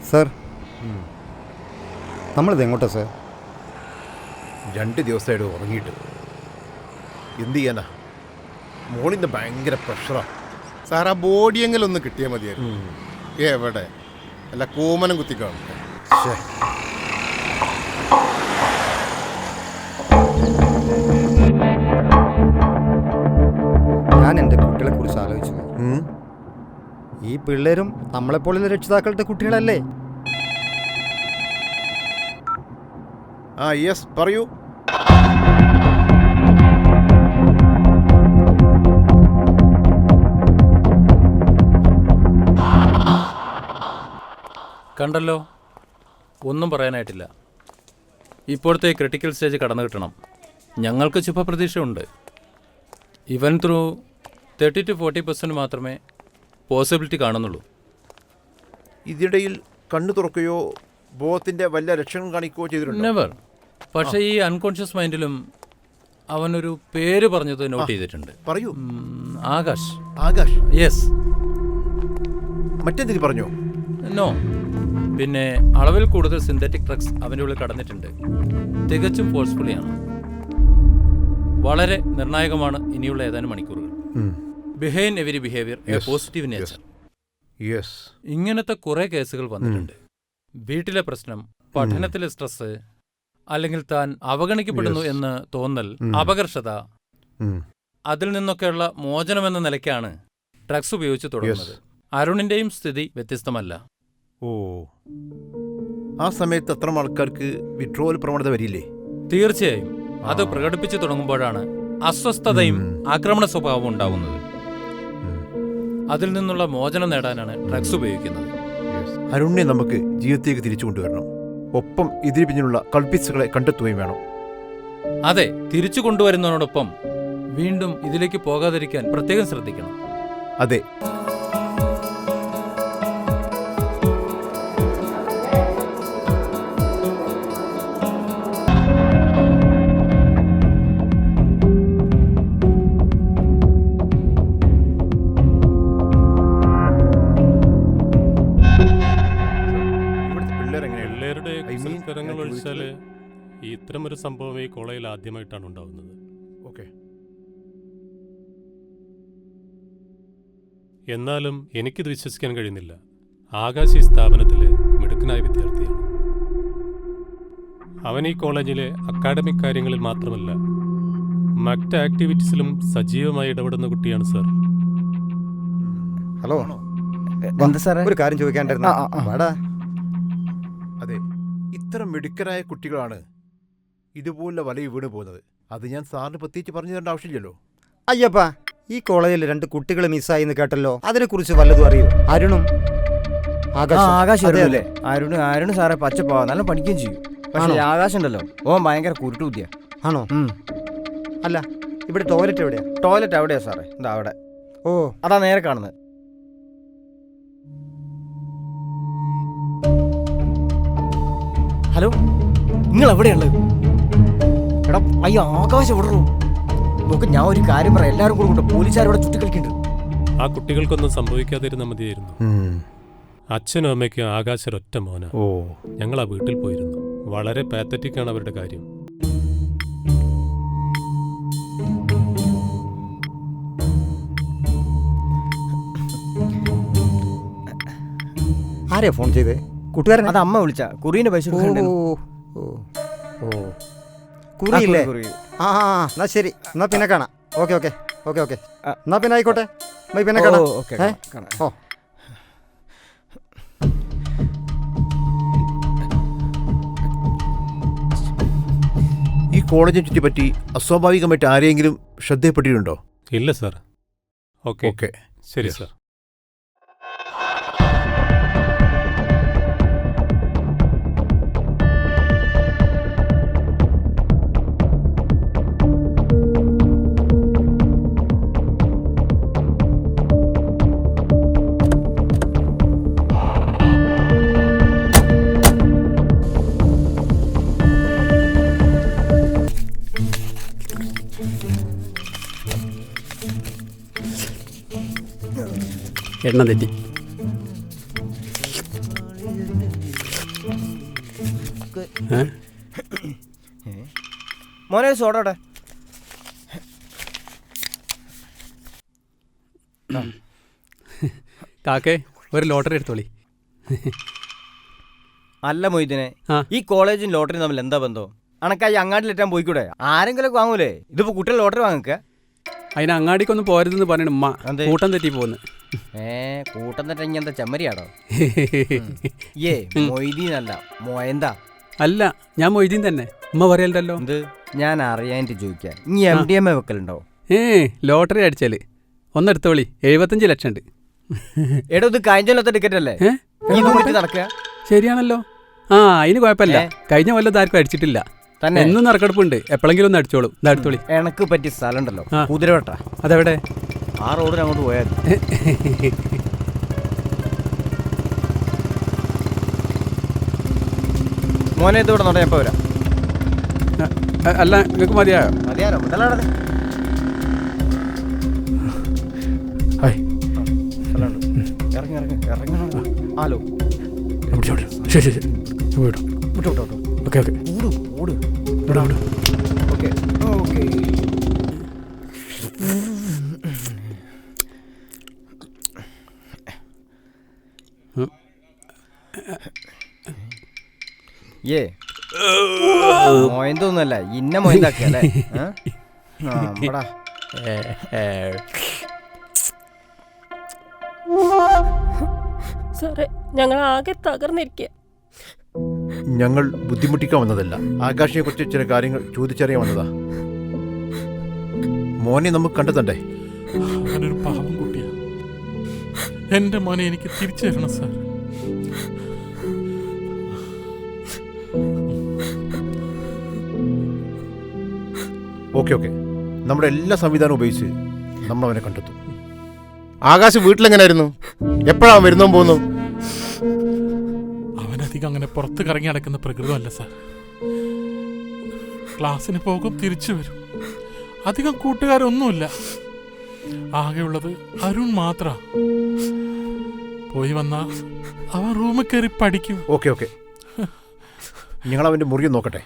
Sir, നമ്മളിത് എങ്ങോട്ടാ sir? 2 ദിവസമായിട്ട് ഉറങ്ങിയിട്ട് എന്ത് ചെയ്യാനാ? മോളിന്ന് ഭയങ്കര പ്രഷറാണ് സാർ. ആ ബോഡിയെങ്കിലും ഒന്ന് കിട്ടിയാൽ മതിയായിരുന്നു. എവിടെ അല്ല കൂമനം കുത്തിക്കാണും. ഞാൻ എൻ്റെ കുട്ടികളെ കുറിച്ച് ആലോചിച്ചു. ഈ പിള്ളേരും നമ്മളെപ്പോലുള്ള രക്ഷിതാക്കളുടെ കുട്ടികളല്ലേ? ആ യെസ്, പറയൂ. കണ്ടല്ലോ, ഒന്നും പറയാനായിട്ടില്ല. ഇപ്പോഴത്തെ ക്രിട്ടിക്കൽ സ്റ്റേജ് കടന്നു കിട്ടണം. ഞങ്ങൾക്ക് ശുഭപ്രതീക്ഷയുണ്ട്. ഇവൻ ത്രൂ 30 to 40% മാത്രമേ പോസിബിലിറ്റി കാണുന്നുള്ളൂ. ഇതിനിടയിൽ കണ്ണു തുറക്കുകയോ ബോധത്തിന്റെ വല്ല ലക്ഷണം കാണിക്കുകയോ ചെയ്തിട്ടുണ്ട്? നെവർ. പക്ഷേ ഈ അൺകോൺഷ്യസ് മൈൻഡിലും അവനൊരു പേര് പറഞ്ഞത് നോട്ട് ചെയ്തിട്ടുണ്ട്. പറയൂ. ആകാശ്. ആകാശ്? യെസ്. മറ്റെന്തെങ്കിലും പറഞ്ഞോ? നോ. പിന്നെ അളവിൽ കൂടുതൽ സിന്തറ്റിക് ഡ്രഗ്സ് അവൻ്റെ ഉള്ളിൽ കടന്നിട്ടുണ്ട്. തികച്ചും ഫോഴ്സ്ഫുള്ളിയാണ്. വളരെ നിർണായകമാണ് ഇനിയുള്ള ഏതാനും മണിക്കൂറുകൾ. Behind every behaviour A positive nature. Yes. ഇങ്ങനത്തെ കുറെ കേസുകൾ വന്നിട്ടുണ്ട്. വീട്ടിലെ പ്രശ്നം, പഠനത്തിലെ സ്ട്രെസ്, അല്ലെങ്കിൽ താൻ അവഗണിക്കപ്പെടുന്നു എന്ന് തോന്നൽ, അപകർഷത, അതിൽ നിന്നൊക്കെയുള്ള മോചനമെന്ന നിലയ്ക്കാണ് ഡ്രഗ്സ് ഉപയോഗിച്ച് തുടങ്ങുന്നത്. അരുണിന്റെയും സ്ഥിതി വ്യത്യസ്തമല്ല. ഓ, ആ സമയത്ത് അത്ര ആൾക്കാർക്ക് വിഡ്രോവൽ പ്രവണത വരില്ലേ? തീർച്ചയായും. അത് പ്രകടിപ്പിച്ചു തുടങ്ങുമ്പോഴാണ് അസ്വസ്ഥതയും ആക്രമണ സ്വഭാവവും ഉണ്ടാവുന്നത്. അതിൽ നിന്നുള്ള മോചനം നേടാനാണ് ഡ്രഗ്സ് ഉപയോഗിക്കുന്നത്. അരുണിനെ നമുക്ക് ജീവിതത്തിലേക്ക് തിരിച്ചു കൊണ്ടുവരണം. ഒപ്പം ഇതിന് പിന്നിലുള്ള കൾപ്പിസ്റ്റുകളെ കണ്ടെത്തുകയും വേണം. അതെ, തിരിച്ചു കൊണ്ടുവരുന്നതിനോടൊപ്പം വീണ്ടും ഇതിലേക്ക് പോകാതിരിക്കാൻ പ്രത്യേകം ശ്രദ്ധിക്കണം. അതെ. ഇത്തരമൊരു സംഭവം ഈ കോളേജിൽ ആദ്യമായിട്ടാണ് ഉണ്ടാകുന്നത്. ഓക്കെ. എന്നാലും എനിക്കിത് വിശ്വസിക്കാൻ കഴിയുന്നില്ല. ആകാശ് ഈ സ്ഥാപനത്തിലെ മിടുക്കനായ വിദ്യാർത്ഥിയാണ്. അവൻ ഈ കോളേജിലെ അക്കാഡമിക് കാര്യങ്ങളിൽ മാത്രമല്ല മറ്റ് ആക്ടിവിറ്റീസിലും സജീവമായി ഇടപെടുന്ന കുട്ടിയാണ് സർ. ഹലോ, ഒരു കാര്യം ചോദിക്കാണ്ടായിരുന്നു. അതെ, ഇത്തരം മിടുക്കരായ കുട്ടികളാണ് ഇതുപോലെ വലയിൽ വീണ് പോകുന്നത്. അത് ഞാൻ സാറിന് പ്രത്യേകിച്ച് പറഞ്ഞു തരേണ്ട ആവശ്യമില്ലല്ലോ. അയ്യപ്പാ, ഈ കോളേജിൽ 2 കുട്ടികൾ മിസ്സായി എന്ന് കേട്ടല്ലോ. അതിനെക്കുറിച്ച് വല്ലതും അറിയോ? അരുണും ആകാശം അല്ലേ? അരുണ് സാറെ പച്ചപ്പാ, നല്ല പഠിക്കുകയും ചെയ്യും. പക്ഷേ ആകാശം ഉണ്ടല്ലോ, ഓൻ ഭയങ്കര കുരുട്ടു ബുദ്ധിയാ. ആണോ? അല്ല, ഇവിടെ ടോയ്ലറ്റ് എവിടെയാ? ടോയ്ലറ്റ് അവിടെയാ സാറേ, എന്താ അവിടെ. ഓ, അതാ നേരെ കാണുന്നത്. ഹലോ, നിങ്ങൾ എവിടെയുള്ളത്? എടാ അയ്യോ, ആകാശം വിടറൂ. നോക്ക്, ഞാൻ ഒരു കാര്യം പറയാം. എല്ലാവരും കൂടെ പോലീസുകാരോടെ ചുറ്റിക്കളിക്കുന്നുണ്ട്. ആ കുട്ടികൾക്കൊന്നും സംഭവിക്കാതിരുന്ന മതിയായിരുന്നു. അച്ഛനും അമ്മയ്ക്കും ആകാശം ഒറ്റ മോന. ഞങ്ങൾ ആ വീട്ടിൽ പോയിരുന്നു. വളരെ പാത്തറ്റിക്കാണ് അവരുടെ കാര്യം. ആരെയാ ഫോൺ ചെയ്തേ? കൂട്ടുകാരൻ? അത് അമ്മ വിളിച്ച കുറിന്റെ പൈസ കൊടുക്കണ്ടായിരുന്നു. കുറിയില്ലേ? കുറി. ആ എന്നാ ശരി, എന്നാ പിന്നെ കാണാം. ഓക്കെ ഓക്കെ ഓക്കെ ഓക്കെ എന്നാ പിന്നെ ആയിക്കോട്ടെ, ബൈ, പിന്നെ കാണാം. ഓക്കെ കാണാം. ഓ ഈ കോളേജിനെ ചുറ്റിപ്പറ്റി അസ്വാഭാവികമായിട്ട് ആരെയെങ്കിലും ശ്രദ്ധയപ്പെട്ടിട്ടുണ്ടോ? ഇല്ല സാർ. ഓക്കെ ഓക്കെ, ശരി സാർ. എണ്ണ തെറ്റി. മോനെ സോഡോടെ. കാക്കേ ഒരു ലോട്ടറി എടുത്തോളി. അല്ല മൊയ്തീനെ, ആ. ഈ കോളേജും ലോട്ടറിയും തമ്മിൽ എന്താ ബന്ധം? അണക്കായി അങ്ങാടിലെറ്റാൻ പോയിക്കൂടെ? ആരെങ്കിലും വാങ്ങൂലേ? ഇതിപ്പോ കുട്ടികൾ ലോട്ടറി വാങ്ങിക്ക. അതിന് അങ്ങാടിക്കൊന്നും പോരുതെന്ന് പറയണ ഉമ്മ. എന്തേ? കൂട്ടം തെറ്റി പോകുന്നു. കൂട്ടം തെറ്റ എന്താ ചെമ്മരിയാടോ? മൊയ്തീനല്ല മൊയന്താ. അല്ല, ഞാൻ മൊയ്തീൻ തന്നെ. ഉമ്മ പറയലുണ്ടല്ലോ. എന്ത്? ഞാൻ അറിയാനായിട്ട് ചോദിക്കാൻ. ഇനി MDMA വെക്കലുണ്ടോ? ലോട്ടറി അടിച്ചാല് ഒന്നെടുത്തോളി, 75 ലക്ഷം ഉണ്ട്. എടോ, ഇത് കഴിഞ്ഞ കൊല്ലത്തെ ടിക്കറ്റ് അല്ലേ? ഇതും പറ്റി നടക്കുക ശരിയാണല്ലോ. അതിന് കുഴപ്പമില്ല. കഴിഞ്ഞ കൊല്ലം ആർക്കും അടിച്ചിട്ടില്ല. തന്നെ എന്നും നറുക്കെടുപ്പുണ്ട്. എപ്പോഴെങ്കിലും ഒന്ന് അടിച്ചോളൂ. ഇത് അടുത്തോളി. എനക്ക് പറ്റിയ സ്ഥലം ഉണ്ടല്ലോ, കുതിരവട്ട. അതെവിടെ? ആ റോഡിന് അങ്ങോട്ട് പോയാൽ മോനെ ഇത് ഇവിടെ നോട്ടെ, എപ്പോ വരാം. അല്ല, നിങ്ങൾക്ക് മതിയായോ? മതിയാരോ മുതലാടത്. ഇറങ്ങി ഇറങ്ങി ഇറങ്ങണം. ഹലോ, ശരി ശരി, വിടും. വിട്ടോ വിട്ടോ. ഓക്കെ ഓക്കെ, ഓട് ഓട്. വിടാം വിടാം. Okay okay. മൊയന്തൊന്നുമല്ല, ഇന്ന മൊയന്താക്കിയല്ലേ? സാറേ, ഞങ്ങൾ ആകെ തകർന്നിരിക്കുക. ഞങ്ങൾ ബുദ്ധിമുട്ടിക്കാൻ വന്നതല്ല, ആകാശിനെ കുറിച്ച് ചില കാര്യങ്ങൾ ചോദിച്ചറിയാൻ വന്നതാ. മോനെ നമുക്ക് കണ്ടെത്തണ്ടേ? അവനൊരു പാവം കുട്ടിയാ. എന്റെ മോനെ എനിക്ക് തിരിച്ചു തരണം സാർ. ഓക്കെ ഓക്കെ, നമ്മുടെ എല്ലാ സംവിധാനവും ഉപയോഗിച്ച് നമ്മൾ അവനെ കണ്ടെത്തും. ആകാശ് വീട്ടിലെങ്ങനായിരുന്നു? എപ്പോഴാണ് വരുന്നോ പോകുന്നു? അവനധികം അങ്ങനെ പുറത്ത് കറങ്ങി നടക്കുന്ന പ്രകൃതമല്ല സാർ. ക്ലാസ്സിന് പോകും, തിരിച്ചു വരും. അധികം കൂട്ടുകാരൊന്നുമില്ല. ആകെയുള്ളത് അരുൺ മാത്ര. പോയി വന്നാ അവൻ റൂമിൽ കയറി പഠിക്കും. ഓക്കെ ഓക്കെ, ഞങ്ങൾ അവൻ്റെ മുറിയിൽ നോക്കട്ടെ.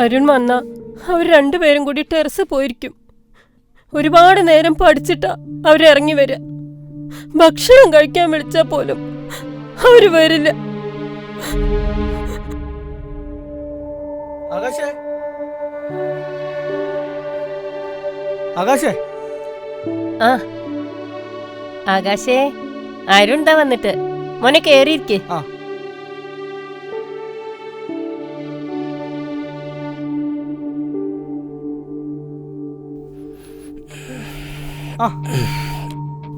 അരുൺ വന്ന അവർ രണ്ടുപേരും കൂടി ടെറസ് പോയിരിക്കും. ഒരുപാട് നേരം പഠിച്ചിട്ടാ അവരിറങ്ങി വരിക. ഭക്ഷണം കഴിക്കാൻ വിളിച്ചാൽ പോലും അവര് വരില്ല. ആകാശേ, ആകാശേ. ആകാശേ, അരുൺ എന്താ വന്നിട്ട്? മോനെ കേറിയിരിക്കേ.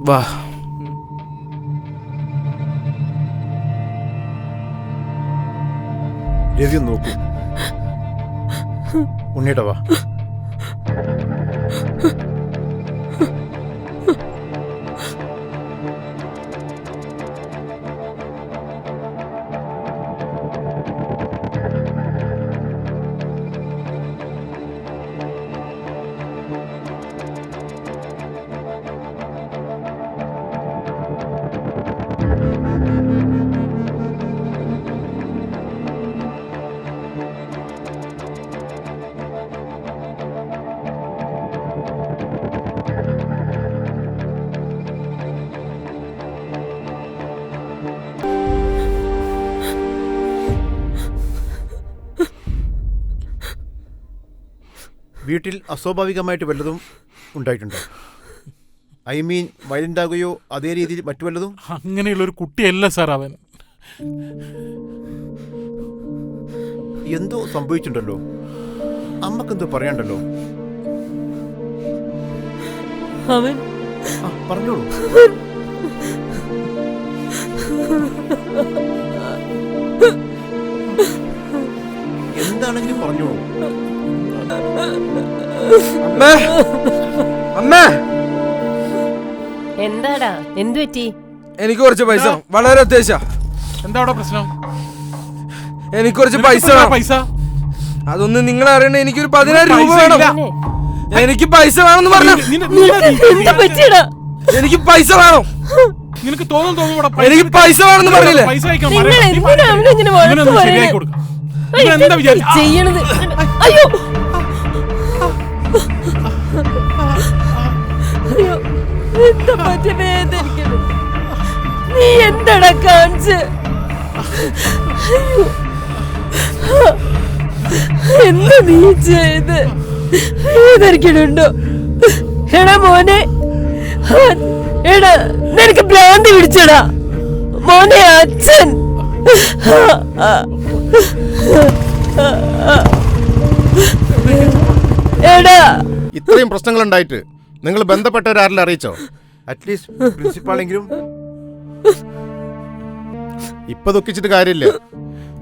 വാ. രവി ഒന്ന് നോക്കൂ. ഉണ്ണിയേട്ടാ വാ. വീട്ടിൽ അസ്വാഭാവികമായിട്ട് വല്ലതും ഉണ്ടായിട്ടുണ്ടോ? ഐ മീൻ വയലന്റ് ആകുകയോ അതേ രീതിയിൽ മറ്റു വല്ലതും? അങ്ങനെയുള്ളൊരു കുട്ടിയല്ല സാർ അവൻ. എന്തോ സംഭവിച്ചിട്ടുണ്ടല്ലോ. അമ്മക്കെന്തോ പറയാണ്ടല്ലോ. അവൻ പറഞ്ഞോളൂ. എന്താണെങ്കിലും പറഞ്ഞോളൂ. അമ്മേ, എന്താടാ, എന്തു പറ്റി? എനിക്ക് കുറച്ച് പൈസ വളരെ അത്യാവശ്യം. എന്താ അവിടെ പ്രശ്നം? എനിക്ക് കുറച്ച് പൈസ നിനക്ക് വേണം. പൈസ അതൊന്നും നിങ്ങൾ അറിയണേ. എനിക്കൊരു 10,000 രൂപ പൈസ വേണം. ഇല്ല. എനിക്ക് പൈസ വേണമെന്ന് പറഞ്ഞു. എന്താ പറ്റിയടാ? എനിക്ക് പൈസ വേണം. നിനക്ക് തോന്നുന്നു എനിക്ക് പൈസ വേണമെന്ന് പറഞ്ഞില്ലേ? പൈസ അയക്കാൻ നിങ്ങൾ പറയാം. എന്തിനാ അവനിങ്ങനെ വഴക്ക് ഇവനൊന്ന് ശരിയാക്കി പറയുന്നത്? കൊടുക്ക്. അയ്യോ, ഇവൻ എന്താ എന്താ വിചാരിച്ചത്? ചെയ്യണത്? അയ്യോ അയ്യോ, എന്താ പറ്റി വേദനിക്കണ്? നീ എന്താടാ കാണിച്ച്? എന്താ നീ ചെയ്ത്? വേദനിക്കണുണ്ടോ? എടാ മോനെ, എടാ നിനക്ക് ഭ്രാന്തി പിടിച്ചടാ മോനെ. അച്ഛൻ എടാ, ഇത്രയും പ്രശ്നങ്ങൾ ഉണ്ടായിട്ട് നിങ്ങൾ ബന്ധപ്പെട്ടവരാരെല്ലാം അറിയിച്ചോ? അറ്റ്ലീസ്റ്റ് പ്രിൻസിപ്പാളെങ്കിലും. ഇപ്പൊ ദുഃഖിച്ചിട്ട് കാര്യമില്ല.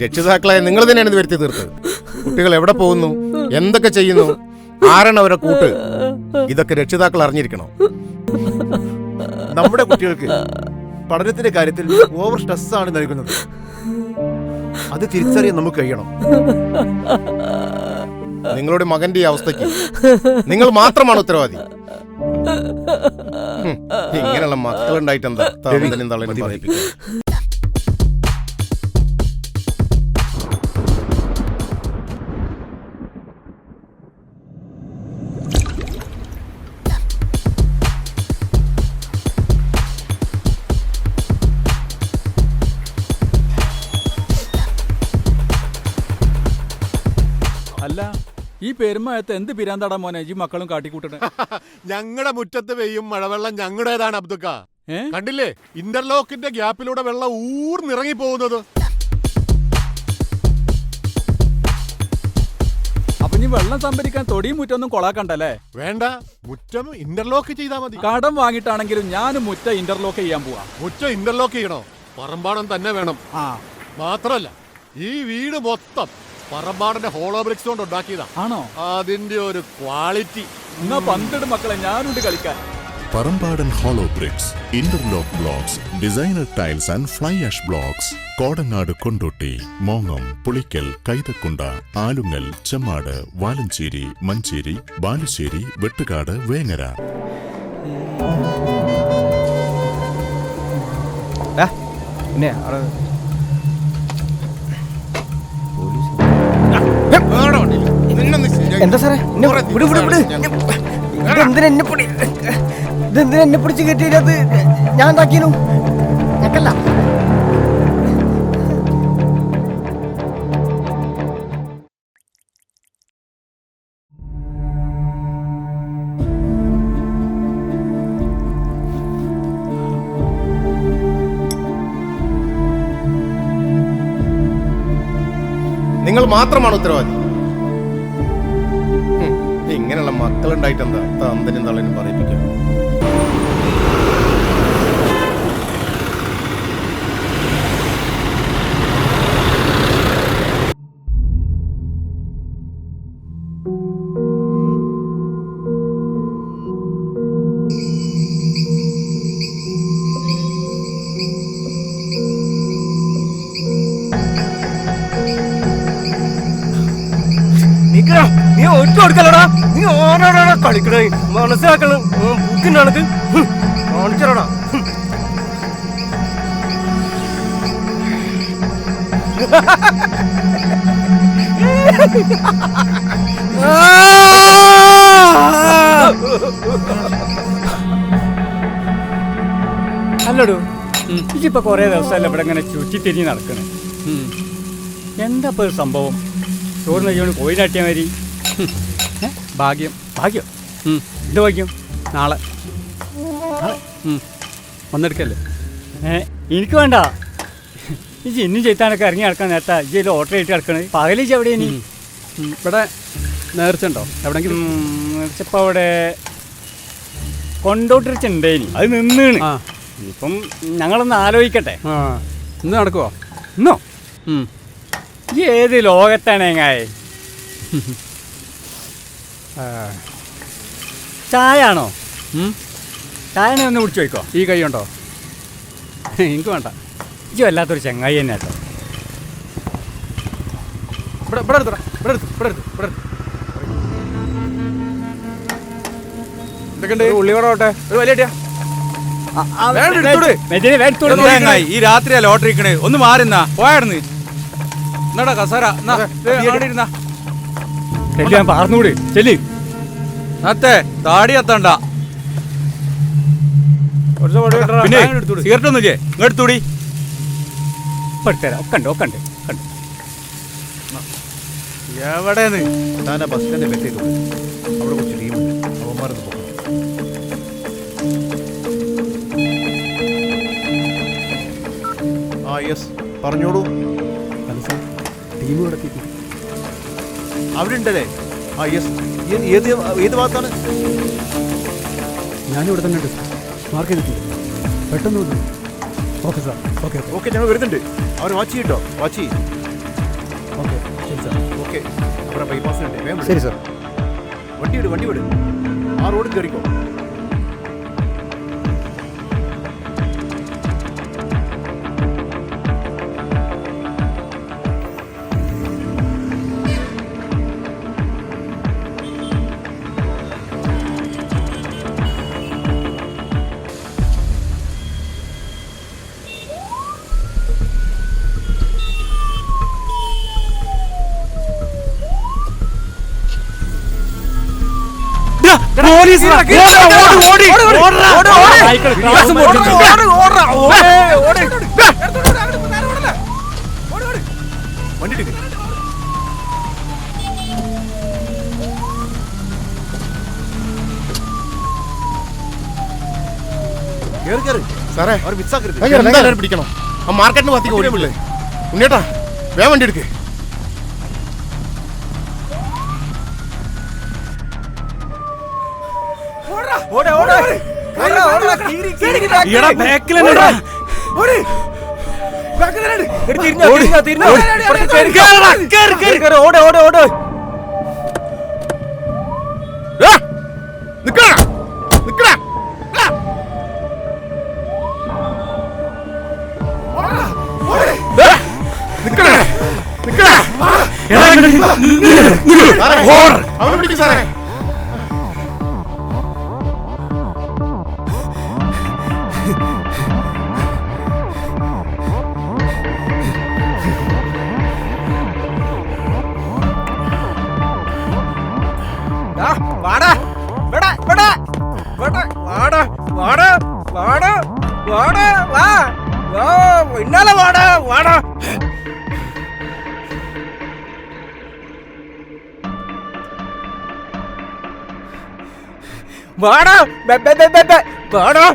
രക്ഷിതാക്കളായ നിങ്ങൾ തന്നെയാണ് ഇത് വരുത്തി തീർത്തത്. കുട്ടികൾ എവിടെ പോകുന്നു, എന്തൊക്കെ ചെയ്യുന്നു, ആരാണ് അവരെ കൂട്ട്, ഇതൊക്കെ രക്ഷിതാക്കൾ അറിഞ്ഞിരിക്കണം. നമ്മുടെ കുട്ടികൾക്ക് പഠനത്തിന്റെ കാര്യത്തിൽ ഓവർ സ്ട്രെസ് ആണ് നൽകുന്നത്. അത് തിരിച്ചറിയാൻ നമുക്ക് കഴിയണം. നിങ്ങളുടെ മകന്റെ ഈ അവസ്ഥയ്ക്ക് നിങ്ങൾ മാത്രമാണ് ഉത്തരവാദി. ഇങ്ങനെയുള്ള മക്കളുണ്ടായിട്ട് എന്താ തളയും പറയിപ്പിക്കുക? അല്ല, ഈ പെരുമയത്ത് എന്ത് പിരാന്താടാ മോനെ ഈ മക്കളും കാട്ടിക്കൂട്ടണേ? ഞങ്ങളുടെ മുറ്റത്ത് പെയ്യും മഴവെള്ളം ഞങ്ങളുടേതാണ് അബ്ദുക്ക. കണ്ടില്ലേ ഇന്റർലോക്കിന്റെ ഗ്യാപ്പിലൂടെ വെള്ളം ഊർന്നിറങ്ങി പോകുന്നത്. അപ്പൊ നീ വെള്ളം സംഭരിക്കാൻ തൊടിയും മുറ്റൊന്നും കൊളാക്കണ്ടല്ലേ? വേണ്ട, മുറ്റം ഇന്റർലോക്ക് ചെയ്താൽ മതി. കടം വാങ്ങിയിട്ടാണെങ്കിലും ഞാനും മുറ്റ ഇന്റർലോക്ക് ചെയ്യാൻ പോവാ. മുറ്റം ഇന്റർലോക്ക് ചെയ്യണോ? പറമ്പാടം തന്നെ വേണം. മാത്രല്ല ഈ വീട് മൊത്തം പറമ്പാടന്റെ ഹോളോ ബ്രിക്സ് കൊണ്ട് ഉണ്ടാക്കിയതാ. ആണോ? അതിന്റെ ഒരു ക്വാളിറ്റി. എന്നാ പന്തിട് മക്കളെ, ഞാനുണ്ട് കളിക്കാൻ. Parambadan hollow bricks, interlock blocks, designer tiles and fly ash blocks. Kodanad, Kondotty, മോങ്ങം, പുളിക്കൽ, കൈതക്കുണ്ട, ആലുങ്ങൽ, ചെമ്മാട്, വാലഞ്ചേരി, മഞ്ചേരി, ബാലുശ്ശേരി, വെട്ടുകാട്, വേങ്ങര. എന്താ സാറേ? ഇതെന്തിനാ എന്നെ പിടിച്ച് കെട്ടിയത്? ഞാൻ എന്താക്കിയു? ഞക്കല്ല. നിങ്ങൾ മാത്രമാണ് ഉത്തരവാദി. ഇങ്ങനെയുള്ള മക്കളുണ്ടായിട്ട് എന്താ തന്തനും തള്ളനും പറയിപ്പിക്കുക? നീ ഒറ്റ കൊടുക്കലടാ. നീ ഓരോടാ കളിക്കണേ. മനസ്സിലാക്കണം. ബുദ്ധി നടക്ക് കാണിച്ചടാ. അല്ലടോ, ഇതിപ്പോ കൊറേ ദിവസമല്ല ഇവിടെ ഇങ്ങനെ ചുറ്റിത്തിരിഞ്ഞ് നടക്കണേ. എന്താ ഇപ്പൊ സംഭവം? ചോറ് നെയ്യോണ്ട് കോഴി നാട്ടിയാൽ മതി. ഭാഗ്യം. ഭാഗ്യം എന്ത് ഭാഗ്യം? നാളെ വന്നെടുക്കല്ലേ? എനിക്ക് വേണ്ട. ഈ ജിന്നും ചെയ്ത്താനൊക്കെ ഇറങ്ങി നടക്കാൻ നേരത്താ ഈ ലോട്ടറി ആയിട്ട് കിടക്കണത്. പകലിച്ച് എവിടെ ഇനി? ഇവിടെ നേർച്ച ഉണ്ടോ എവിടെങ്കിലും? നേർച്ചപ്പോൾ അവിടെ കൊണ്ടോട്ടിരിച്ചുണ്ടേനി, അത് നിന്നാണ്. ഇപ്പം ഞങ്ങളൊന്ന് ആലോചിക്കട്ടെ. ഇന്ന് നടക്കുവോ? ഇന്നോ? ഈ ഏത് ലോകത്താണ് എങ്ങായെ? ചായ ആണോ? ചായ ഒന്ന് കുടിച്ചു വയ്ക്കോ. ഈ കൈ ഉണ്ടോ? എനിക്ക് വേണ്ട. ഇജ്ജ് വല്ലാത്തൊരു ചങ്ങായി തന്നെ കേട്ടോ. ഉള്ളിയോടെ ഒരു വലിയ ഈ രാത്രിയാ ലോട്ടറി ഇക്കണേ. ഒന്ന് മാറുന്നാ പോയാടുന്ന്. എന്നാടാ കസാര പറഞ്ഞൂട് ചെല്ലി. നത്തെ താടി എത്തണ്ട. പിന്നെ സിഗരറ്റ് ഒന്നുമില്ലേ? എടുത്തൂടി. എവിടെന്ന് താനാ ബസ് സ്റ്റാൻഡ് വെച്ചേക്കും. അവിടെ കുറച്ച് ടീമുണ്ട്, അവന്മാരൊന്ന് പോകണം. ആ യെസ് പറഞ്ഞോളൂ. ടീം കിടത്തിട്ടു അവിടെ ഉണ്ടല്ലേ? ആ യെസ്. ഏത് ഭാഗത്താണ്? ഞാനിവിടെ തന്നെ ഉണ്ട്. മാർക്ക് ചെയ്തിട്ടുണ്ട്. പെട്ടെന്ന് വന്നു. Okay sir. ഓക്കെ ഓക്കെ ഞങ്ങൾ വരുന്നുണ്ട്. അവർ വാച്ച് ചെയ്യട്ടോ. വാച്ച് ചെയ്യും. ഓക്കെ ശരി സാർ. ഓക്കെ അവിടെ ബൈപ്പാസിനുണ്ട്. വേഗം ശരി സാർ. വണ്ടി വിട്. ആ റോഡ് കയറിക്കോ. സാറേ അവർ മിസ്സാക്കരുത്. എന്തായാലും പിടിക്കണം. ആ മാർക്കറ്റിന് പത്തിക്ക് ഓടിപ്പിള്ളേ. ഉണ്ണിയേട്ടാ വേഗം വണ്ടി എടുക്ക്. അവനെ പിടിക്കും സാറേ. പിന്നാലെ വാടാ വാടാ. വാടാ വാടാ.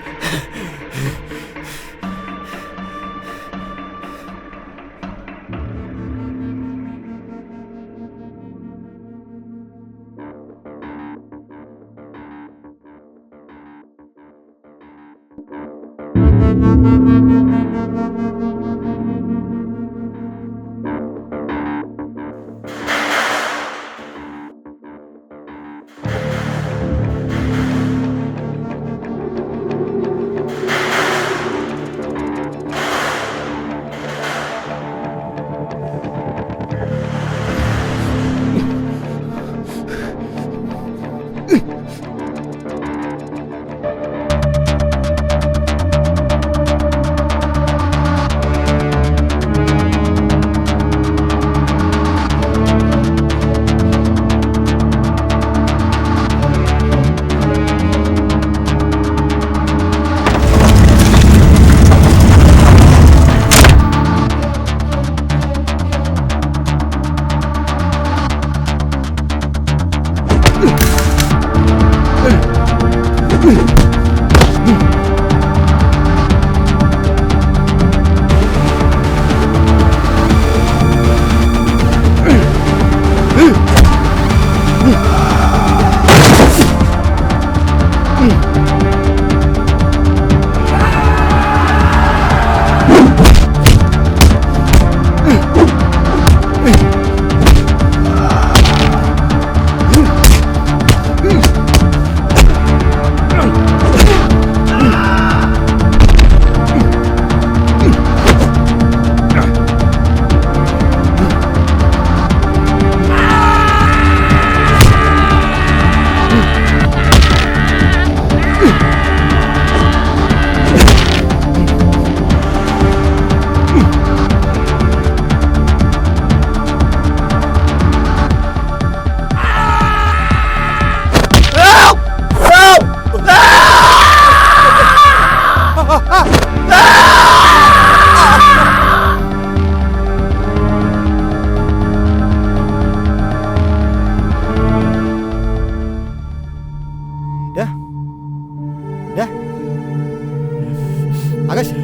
ആകാശ്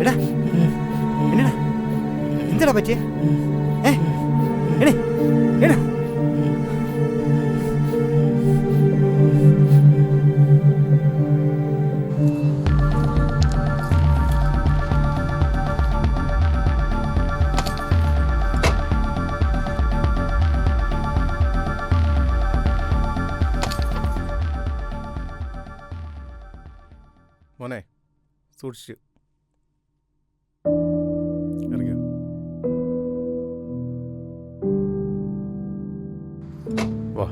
എടാ എന്നടാ എന്താടാ പറ്റിയേ? എടേ എടാ മോനെ സൂക്ഷിച്ച് ഇറങ്ങിയോ. വാ.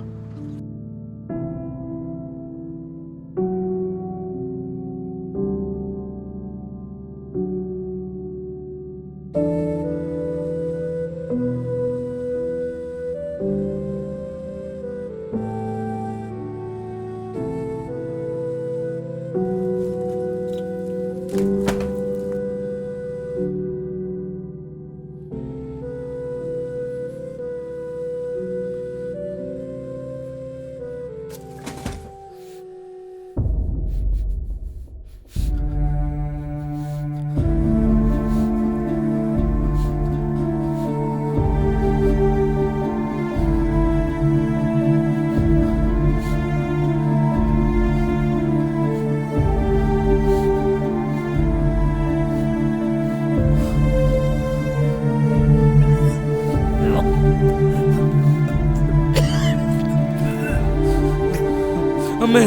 അമ്മേ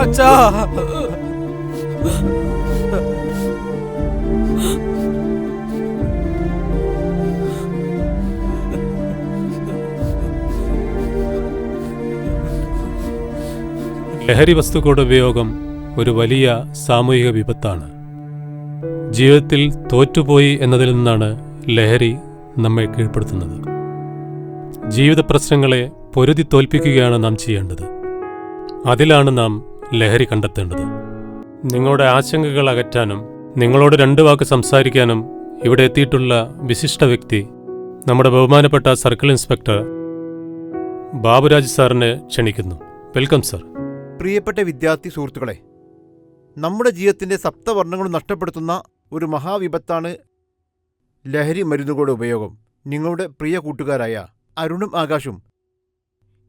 അച്ഛാ ലഹരി വസ്തുക്കളുടെ ഉപയോഗം ഒരു വലിയ സാമൂഹിക വിപത്താണ്. ജീവിതത്തിൽ തോറ്റുപോയി എന്നതിൽ നിന്നാണ് ലഹരി നമ്മെ കീഴ്പ്പെടുത്തുന്നത്. ജീവിത പ്രശ്നങ്ങളെ പൊരുതി തോൽപ്പിക്കുകയാണ് നാം ചെയ്യേണ്ടത്. അതിലാണ് നാം ലഹരി കണ്ടെത്തേണ്ടത്. നിങ്ങളുടെ ആശങ്കകൾ അകറ്റാനും നിങ്ങളോട് 2 വാക്ക് സംസാരിക്കാനും ഇവിടെ എത്തിയിട്ടുള്ള വിശിഷ്ട വ്യക്തി നമ്മുടെ ബഹുമാനപ്പെട്ട സർക്കിൾ ഇൻസ്പെക്ടർ ബാബുരാജ് സാറിനെ ക്ഷണിക്കുന്നു. Welcome sir. പ്രിയപ്പെട്ട വിദ്യാർത്ഥി സുഹൃത്തുക്കളെ, നമ്മുടെ ജീവിതത്തിൻ്റെ സപ്തവർണ്ണങ്ങളും നഷ്ടപ്പെടുത്തുന്ന ഒരു മഹാവിപത്താണ് ലഹരി മരുന്നുകളുടെ ഉപയോഗം. നിങ്ങളുടെ പ്രിയ കൂട്ടുകാരായ അരുണും ആകാശും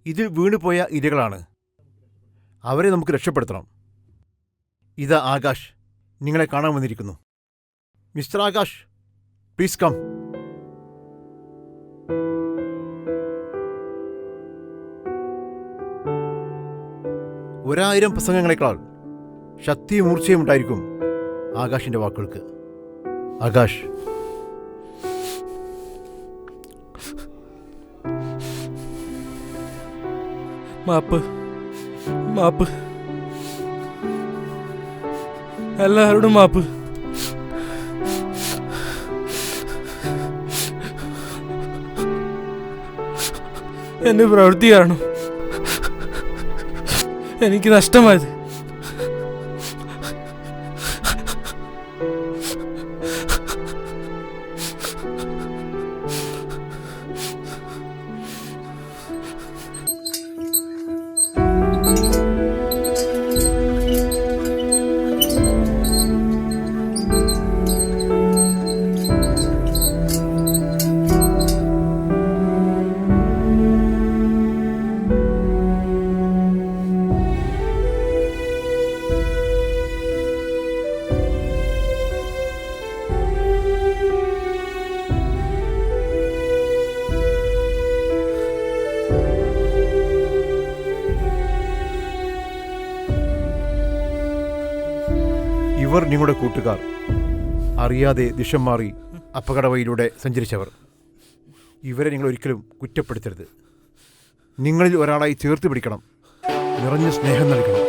ഇതിൽ വീണുപോയ ഇരകളാണ്. അവരെ നമുക്ക് രക്ഷപ്പെടുത്തണം. ഇതാ ആകാശ് നിങ്ങളെ കാണാൻ വന്നിരിക്കുന്നു. Mister Akash, please come. ഒരായിരം പ്രസംഗങ്ങളെക്കാൾ ശക്തിയും മൂർച്ചയും ഉണ്ടായിരിക്കും ആകാശിന്റെ വാക്കുകൾക്ക്. ആകാശ്, മാപ്പ് മാപ്പ്, എല്ലാവരോടും മാപ്പ്. എന്റെ പ്രവൃത്തി കാരണം എനിക്ക് നഷ്ടമായത്. ഇവർ നിങ്ങളുടെ കൂട്ടുകാർ, അറിയാതെ ദിശം മാറി അപകട വഴിയിലൂടെ സഞ്ചരിച്ചവർ. ഇവരെ നിങ്ങൾ ഒരിക്കലും കുറ്റപ്പെടുത്തരുത്. നിങ്ങളിൽ ഒരാളായി ചേർത്ത് പിടിക്കണം, നിറഞ്ഞ സ്നേഹം നൽകണം.